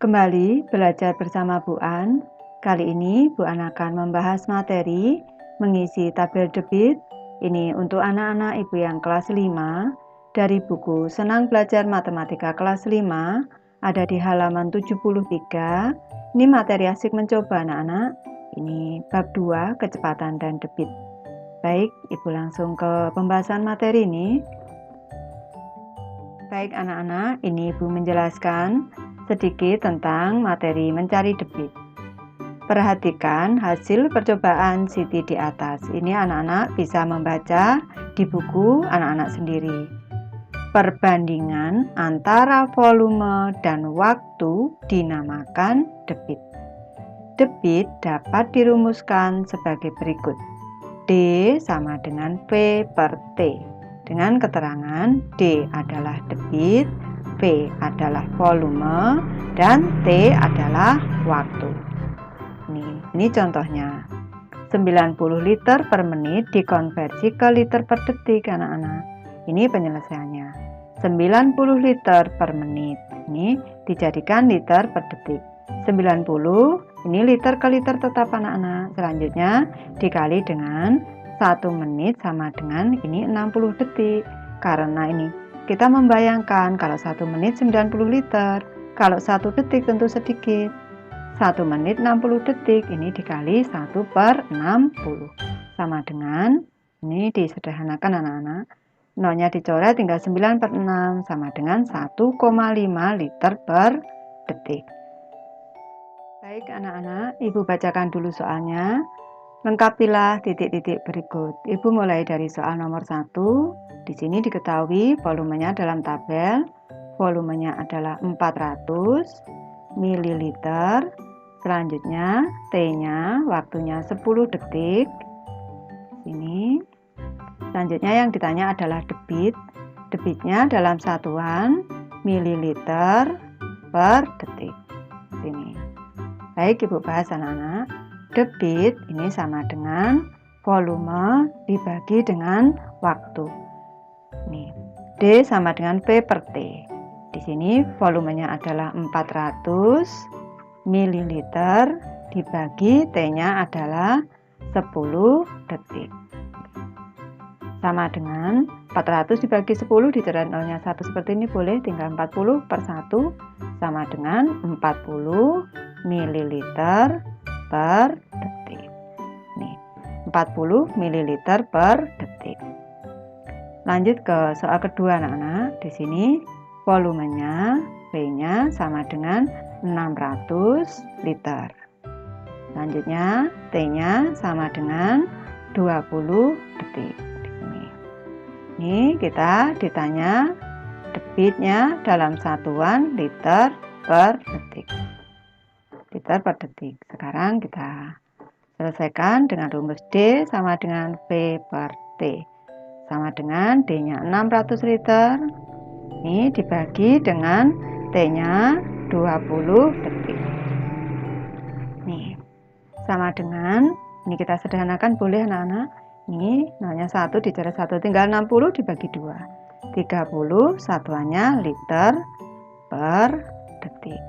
Kembali belajar bersama Bu An. Kali ini Bu An akan membahas materi mengisi tabel debit. Ini untuk anak-anak Ibu yang kelas 5 dari buku Senang Belajar Matematika kelas 5, ada di halaman 73. Ini materi asik mencoba anak-anak. Ini bab 2 kecepatan dan debit. Baik, Ibu langsung ke pembahasan materi ini. Baik anak-anak, ini Ibu menjelaskan sedikit tentang materi mencari debit. Perhatikan hasil percobaan Siti di atas. Ini anak-anak bisa membaca di buku anak-anak sendiri. Perbandingan antara volume dan waktu dinamakan debit. Debit dapat dirumuskan sebagai berikut. D sama dengan V per T. Dengan keterangan D adalah debit, V adalah volume, dan T adalah waktu. Ini contohnya. 90 liter per menit dikonversi ke liter per detik anak-anak. Ini penyelesaiannya. 90 liter per menit. Ini dijadikan liter per detik. 90 ini liter ke liter tetap anak-anak. Selanjutnya dikali dengan 1 menit sama dengan ini 60 detik. Karena ini kita membayangkan kalau 1 menit 90 liter, kalau 1 detik tentu sedikit. 1 menit 60 detik, ini dikali 1 per 60. Sama dengan, ini disederhanakan anak-anak. Nolnya dicoret tinggal 9 per 6, sama dengan 1,5 liter per detik. Baik anak-anak, Ibu bacakan dulu soalnya. Lengkapilah titik-titik berikut. Ibu mulai dari soal nomor 1. Di sini diketahui volumenya dalam tabel. Volumenya adalah 400 ml. Selanjutnya T-nya waktunya 10 detik. Sini. Selanjutnya yang ditanya adalah debit. Debitnya dalam satuan mililiter per detik. Sini. Baik, Ibu bahas anak-anak. Debit ini sama dengan volume dibagi dengan waktu. Nih, D sama dengan V per T. Di sini volumenya adalah 400 ml dibagi T-nya adalah 10 detik. Sama dengan 400 dibagi 10 dicoret nolnya 1 seperti ini boleh, tinggal 40 per 1 sama dengan 40 ml per detik. Nih, 40 ml per detik. Lanjut ke soal kedua anak-anak. Di sini volumenya V-nya sama dengan 600 liter. Selanjutnya T-nya sama dengan 20 detik. Ini kita ditanya debitnya dalam satuan liter per detik. Liter per detik. Sekarang kita selesaikan dengan rumus D sama dengan V per T. Sama dengan D-nya 600 liter. Ini dibagi dengan T-nya 20 detik. Nih, sama dengan, ini kita sederhanakan boleh anak-anak. Ini nolnya 1 dicoret 1, tinggal 60 dibagi 2. 30 satuannya liter per detik.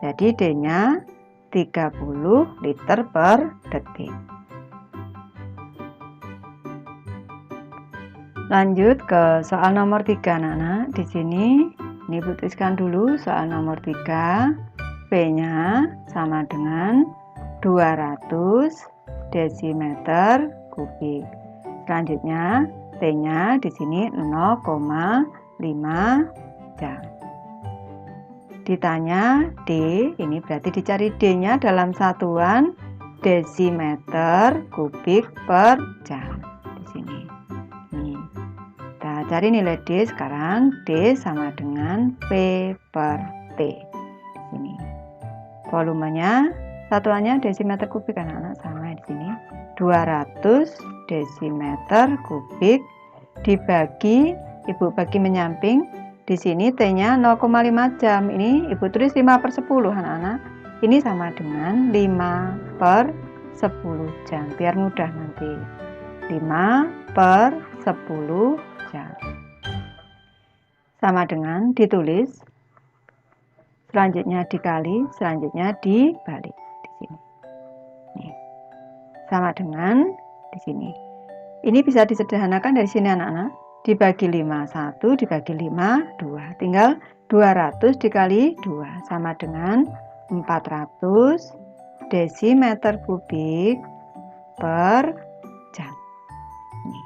Jadi D-nya 30 liter per detik. Lanjut ke soal nomor 3 anak-anak. Di sini ini tuliskan dulu soal nomor 3. V-nya sama dengan 200 desimeter kubik. Selanjutnya T-nya di sini 0,5 jam. Ditanya D, ini berarti dicari D-nya dalam satuan desimeter kubik per jam. Di sini. Nih. Kita cari nilai D sekarang. D sama dengan V per T. Di sini. Volumenya satuannya desimeter kubik anak-anak sama di sini. 200 desimeter kubik dibagi, Ibu bagi menyamping. Di sini T-nya 0,5 jam. Ini Ibu tulis 5 per 10 anak-anak. Ini sama dengan 5 per 10 jam. Biar mudah nanti. 5 per 10 jam. Sama dengan ditulis selanjutnya dikali, selanjutnya dibalik di sini. Nih. Sama dengan di sini. Ini bisa disederhanakan dari sini anak-anak. Dibagi 5, 1 dibagi 5, 2. Tinggal 200 dikali 2 sama dengan 400 desimeter kubik per jam. Nih,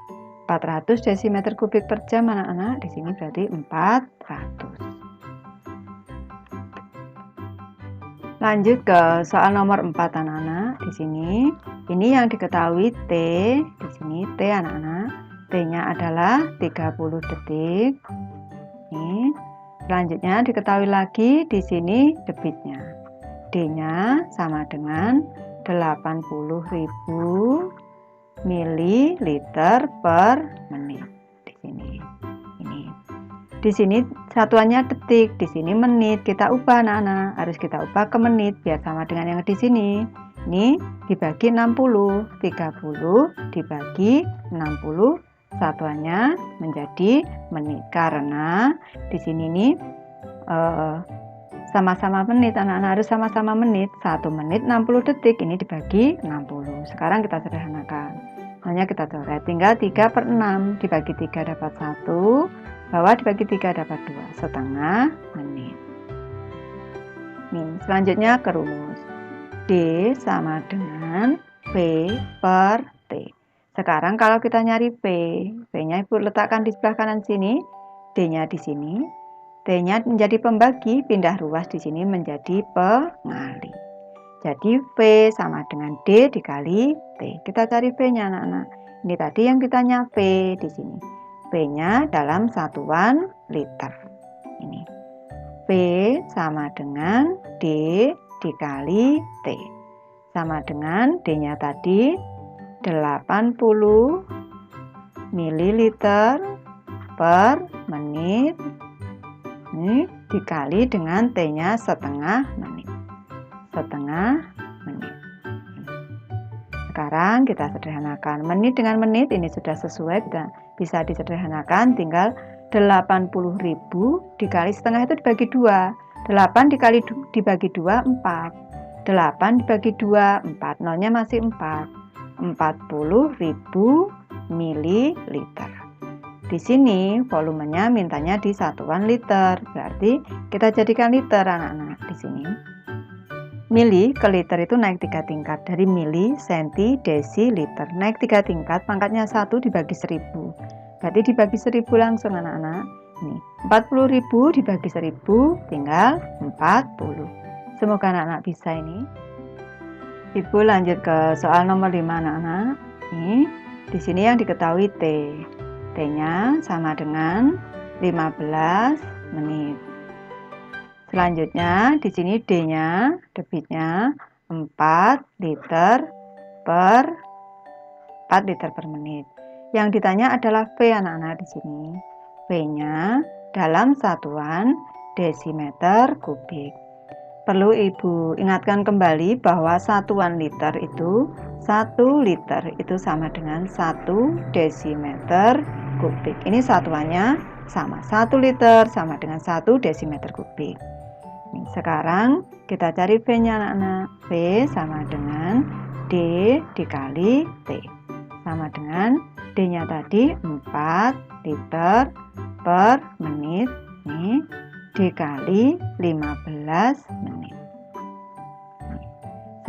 400 desimeter kubik per jam anak-anak. Di sini berarti 400. Lanjut ke soal nomor 4 anak-anak. Di sini ini yang diketahui T. Di sini T anak-anak. T-nya adalah 30 detik. Nih. Selanjutnya diketahui lagi di sini debitnya. D-nya sama dengan 80.000 mililiter per menit. Di sini. Ini. Di sini satuannya detik, di sini menit. Kita ubah anak-anak, harus kita ubah ke menit biar sama dengan yang di sini. Ini dibagi 60, 30 dibagi 60, satuannya menjadi menit karena di sini nih sama-sama menit anak-anak, harus sama-sama menit. 1 menit 60 detik, ini dibagi 60. Sekarang kita sederhanakan, hanya kita coret, tinggal 3/6 dibagi 3 dapat 1, bawah dibagi 3 dapat 2, setengah menit. Nih, selanjutnya ke rumus. D sama dengan P per T. Sekarang kalau kita nyari P, P-nya Ibu letakkan di sebelah kanan sini, D-nya di sini, T-nya menjadi pembagi, pindah ruas di sini menjadi pengali. Jadi P sama dengan D dikali T. Kita cari P-nya anak-anak. Ini tadi yang kita ditanya P di sini. P-nya dalam satuan liter. Ini. P sama dengan D dikali T. Sama dengan D-nya tadi 80 mililiter per menit. Ini dikali dengan T-nya setengah menit. Setengah menit. Sekarang kita sederhanakan. Menit dengan menit ini sudah sesuai, dan bisa disederhanakan. Tinggal 80.000 dikali setengah itu dibagi 2. 8 dibagi 2, 4. 8 dibagi 2, 4. Nolnya masih 4. 40.000 mililiter. Di sini volumenya mintanya di satuan liter. Berarti kita jadikan liter anak-anak di sini. Mili ke liter itu naik 3 tingkat, dari mili, senti, desi, liter. Naik 3 tingkat, pangkatnya 1 dibagi 1000. Berarti dibagi 1000 langsung anak-anak. Ini 40.000 dibagi 1000 tinggal 40. Semoga anak-anak bisa ini. Ibu lanjut ke soal nomor 5 anak-anak. Ini di sini yang diketahui T. T-nya sama dengan 15 menit. Selanjutnya di sini D-nya, debitnya 4 liter per menit. Yang ditanya adalah V anak-anak di sini. V-nya dalam satuan desimeter kubik. Perlu Ibu ingatkan kembali bahwa satuan liter itu 1 liter itu sama dengan 1 desimeter kubik. Ini satuannya sama, 1 liter sama dengan 1 desimeter kubik. Nih, sekarang kita cari V-nya anak-anak. V sama dengan D dikali T. Sama dengan D-nya tadi 4 liter per menit. Nih, dikali 15 menit.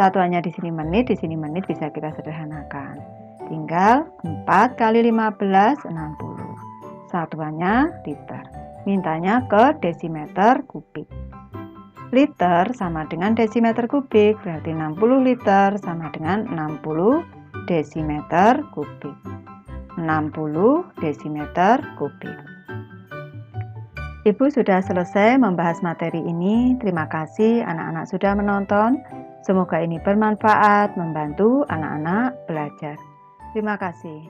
Satuannya di sini menit, di sini menit, bisa kita sederhanakan. Tinggal 4 kali 15, 60. Satuannya liter. Mintanya ke desimeter kubik. Liter sama dengan desimeter kubik, berarti 60 liter sama dengan 60 desimeter kubik. 60 desimeter kubik. Ibu sudah selesai membahas materi ini. Terima kasih anak-anak sudah menonton. Semoga ini bermanfaat, membantu anak-anak belajar. Terima kasih.